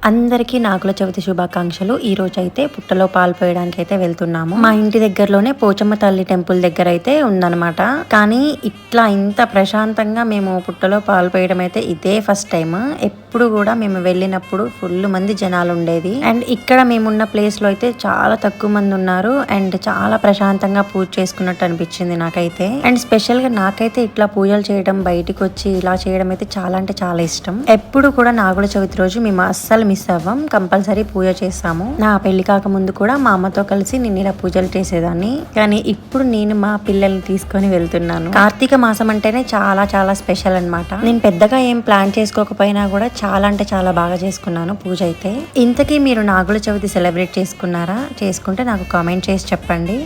అందరికీ నాగుల చవితి శుభాకాంక్షలు. ఈ రోజు అయితే పుట్టలో పాలు పోయడానికి అయితే వెళ్తున్నాము. మా ఇంటి దగ్గరలోనే పోచమ్మ తల్లి టెంపుల్ దగ్గర అయితే ఉందన్నమాట. కానీ ఇట్లా ఇంత ప్రశాంతంగా మేము పుట్టలో పాలు పోయడం అయితే ఇదే ఫస్ట్ టైం. ఎప్పుడు కూడా మేము వెళ్ళినప్పుడు ఫుల్ మంది జనాలు ఉండేది. అండ్ ఇక్కడ మేమున్న ప్లేస్ లో అయితే చాలా తక్కువ మంది ఉన్నారు. అండ్ చాలా ప్రశాంతంగా పూజ చేసుకున్నట్టు అనిపించింది నాకైతే. అండ్ స్పెషల్ గా నాకైతే ఇట్లా పూజలు చేయడం, బయటికి వచ్చి ఇలా చేయడం అయితే చాలా అంటే చాలా ఇష్టం. ఎప్పుడు కూడా నాగుల చవితి రోజు మేము అస్సలు మిస్ అవ్వం, కంపల్సరీ పూజ చేస్తాము. నా పెళ్లి కాక ముందు కూడా మా అమ్మతో కలిసి నేను ఇలా పూజలు చేసేదాన్ని. కానీ ఇప్పుడు నేను మా పిల్లల్ని తీసుకొని వెళ్తున్నాను. కార్తీక మాసం అంటేనే చాలా చాలా స్పెషల్ అన్నమాట. నేను పెద్దగా ఏం ప్లాన్ చేసుకోకపోయినా కూడా చాలా అంటే చాలా బాగా చేసుకున్నాను పూజ అయితే. ఇంతకీ మీరు నాగుల చవితి సెలబ్రేట్ చేసుకున్నారా? చేసుకుంటే నాకు కామెంట్ చేసి చెప్పండి.